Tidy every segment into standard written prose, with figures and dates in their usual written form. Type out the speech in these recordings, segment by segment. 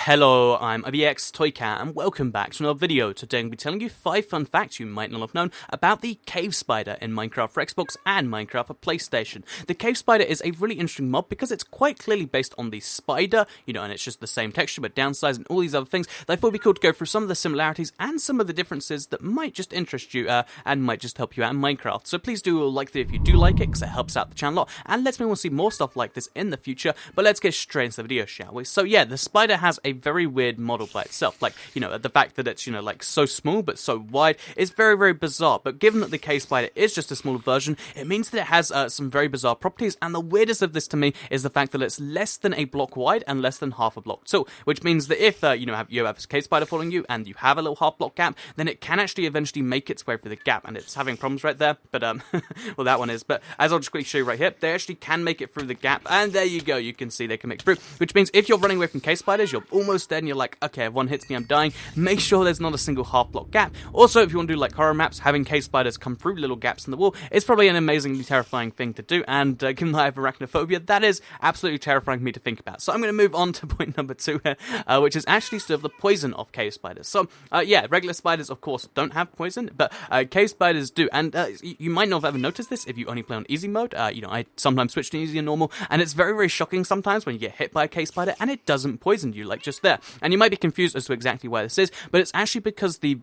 Hello, I'm IBX Toycat and welcome back to another video. Today I'm going to be telling you 5 fun facts you might not have known about the cave spider in Minecraft for Xbox and Minecraft for PlayStation. The cave spider is a really interesting mob because it's quite clearly based on the spider, and it's just the same texture but downsized and all these other things. I thought it'd be cool to go through some of the similarities and some of the differences that might just interest you and might just help you out in Minecraft. So please do like the video if you do like it because it helps out the channel a lot and lets me want to see more stuff like this in the future. But let's get straight into the video, shall we? So yeah, the spider has a very weird model by itself. Like, the fact that it's, like so small but so wide is very, very bizarre. But given that the cave spider is just a smaller version, it means that it has some very bizarre properties. And the weirdest of this to me is the fact that it's less than a block wide and less than half a block tall, which means that if you have this cave spider following you and you have a little half block gap, then it can actually eventually make its way through the gap. And it's having problems right there, but well, that one is. But as I'll just quickly show you right here, they actually can make it through the gap, and there you go. You can see they can make it through, which means if you're running away from cave spiders, you're almost dead and you're like, okay, if one hits me, I'm dying. Make sure there's not a single half block gap. Also, if you want to do like horror maps, having cave spiders come through little gaps in the wall is probably an amazingly terrifying thing to do, and given that I have arachnophobia, that is absolutely terrifying for me to think about. So I'm going to move on to point number 2 here, which is actually sort of the poison of cave spiders. So yeah, regular spiders of course don't have poison, but cave spiders do, and you might not have ever noticed this if you only play on easy mode. I sometimes switch to easy and normal, and it's very, very shocking sometimes when you get hit by a cave spider and it doesn't poison you, like just there. And you might be confused as to exactly why this is, but it's actually because the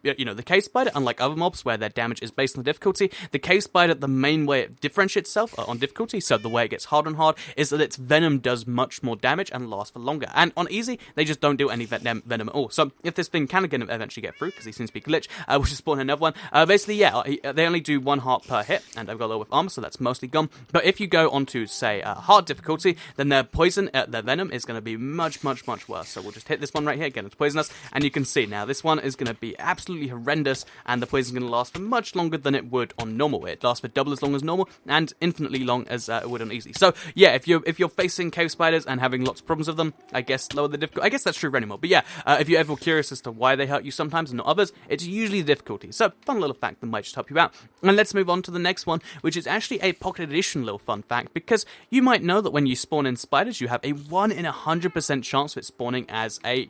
cave spider, unlike other mobs where their damage is based on the difficulty, the cave spider, the main way it differentiates itself on difficulty, so the way it gets hard and hard, is that its venom does much more damage and lasts for longer. And on easy, they just don't do any venom at all. So if this thing can eventually get through, because he seems to be glitched, we'll just spawn another one. Basically, yeah, they only do 1 heart per hit, and I've got a little with armor, so that's mostly gone. But if you go onto, say, hard difficulty, then their poison, their venom is going to be much, much, much worse. So we'll just hit this one right here, get it to poison us, and you can see now this one is going to be absolutely horrendous, and the poison is going to last for much longer than it would on normal. It lasts for double as long as normal, and infinitely long as it would on easy. So yeah, if you're facing cave spiders and having lots of problems with them, I guess lower the difficulty. I guess that's true for any mob. But yeah, if you're ever curious as to why they hurt you sometimes and not others, it's usually the difficulty. So fun little fact that might just help you out. And let's move on to the next one, which is actually a pocket edition little fun fact, because you might know that when you spawn in spiders, you have a 1 in 100% chance of it spawning as a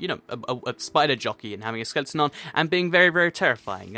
spider jockey and having a skeleton on and being very, very terrifying.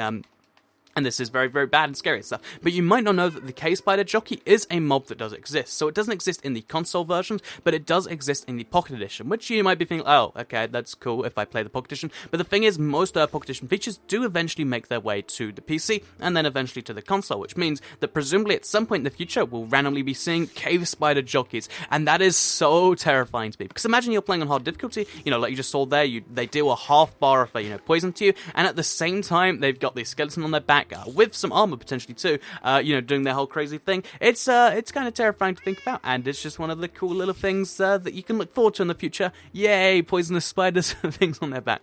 And this is very, very bad and scary stuff. But you might not know that the cave spider jockey is a mob that does exist. So it doesn't exist in the console versions, but it does exist in the Pocket Edition, which you might be thinking, oh, okay, that's cool if I play the Pocket Edition. But the thing is, most Pocket Edition features do eventually make their way to the PC and then eventually to the console, which means that presumably at some point in the future, we'll randomly be seeing cave spider jockeys. And that is so terrifying to me. Because imagine you're playing on hard difficulty, like you just saw there, they deal a half bar of poison to you, and at the same time, they've got the skeleton on their back, with some armor potentially too, doing their whole crazy thing. It's kind of terrifying to think about, and it's just one of the cool little things that you can look forward to in the future. Yay, poisonous spiders and things on their back.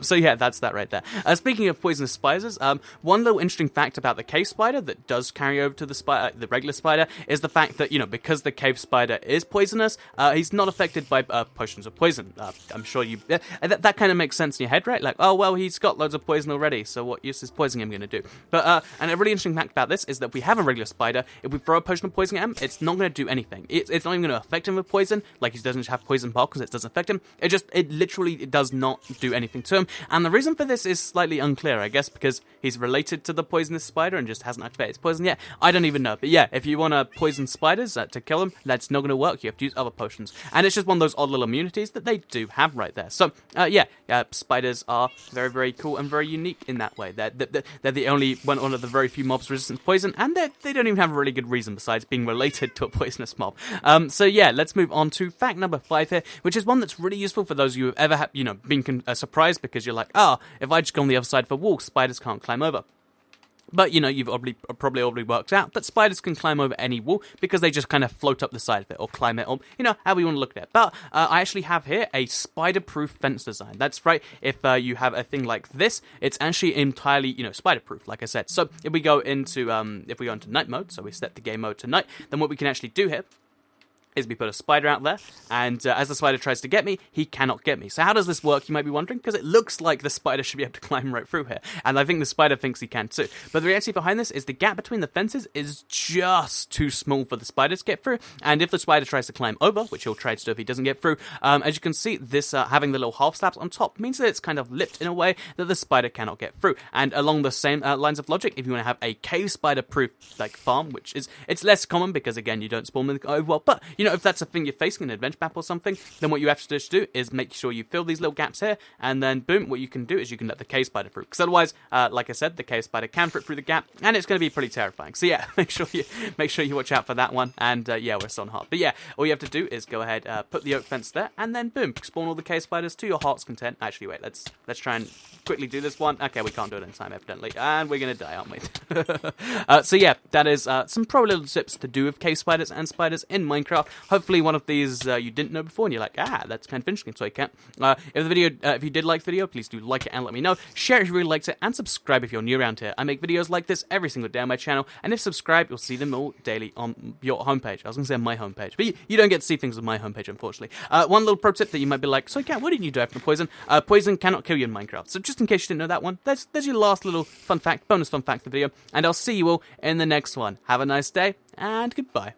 So yeah, that's that right there. Speaking of poisonous spiders, one little interesting fact about the cave spider that does carry over to the regular spider is the fact that, because the cave spider is poisonous, he's not affected by potions of poison. I'm sure that kind of makes sense in your head, right? Like, oh, well, he's got loads of poison already, so what use is poisoning him going to do? But and a really interesting fact about this is that if we have a regular spider, if we throw a potion of poison at him, it's not going to do anything. It's not even going to affect him with poison, like he doesn't have poison particles, it doesn't affect him. It literally does not do anything to him. And the reason for this is slightly unclear, I guess, because he's related to the poisonous spider and just hasn't activated his poison yet. I don't even know. But yeah, if you want to poison spiders to kill them, that's not going to work. You have to use other potions. And it's just one of those odd little immunities that they do have right there. So yeah, spiders are very, very cool and very unique in that way. They're the only one of the very few mobs resistant to poison, and they don't even have a really good reason besides being related to a poisonous mob. So yeah, let's move on to fact number 5 here, which is one that's really useful for those of you who have ever been surprised because you're like, if I just go on the other side of a wall, spiders can't climb over. But, you've probably already worked out that spiders can climb over any wall because they just kind of float up the side of it or climb it, or, however you want to look at it. But I actually have here a spider-proof fence design. That's right. If you have a thing like this, it's actually entirely, spider-proof, like I said. So if we go into night mode, so we set the game mode to night, then what we can actually do here is we put a spider out there, and as the spider tries to get me, he cannot get me. So how does this work, you might be wondering? Because it looks like the spider should be able to climb right through here, and I think the spider thinks he can too. But the reality behind this is the gap between the fences is just too small for the spider to get through, and if the spider tries to climb over, which he'll try to do if he doesn't get through, as you can see, this having the little half slabs on top means that it's kind of lipped in a way that the spider cannot get through. And along the same lines of logic, if you want to have a cave spider proof like farm, which is, it's less common because again you don't spawn them well, but you know, if that's a thing you're facing in an adventure map or something, then what you have to just do is make sure you fill these little gaps here, and then boom, what you can do is you can let the cave spider through, because otherwise, like I said, the cave spider can fit through the gap, and it's going to be pretty terrifying. So yeah, make sure you watch out for that one. And yeah, we're still on heart, but yeah, all you have to do is go ahead, put the oak fence there, and then boom, spawn all the cave spiders to your heart's content. Actually, wait, let's try and quickly do this one. Okay, we can't do it in time, evidently, and we're gonna die, aren't we? So yeah, that is some pro little tips to do with cave spiders and spiders in Minecraft. Hopefully one of these you didn't know before, and you're like, that's kind of interesting, Toy Cat. If you did like the video, please do like it and let me know. Share it if you really liked it, and subscribe if you're new around here. I make videos like this every single day on my channel, and if subscribed, you'll see them all daily on your homepage. I was gonna say my homepage, but you don't get to see things on my homepage, unfortunately. One little pro tip that you might be like, Toy Cat, why didn't you die from poison? Poison cannot kill you in Minecraft. So just in case you didn't know that one, there's your last little fun fact, bonus fun fact of the video, and I'll see you all in the next one. Have a nice day, and goodbye.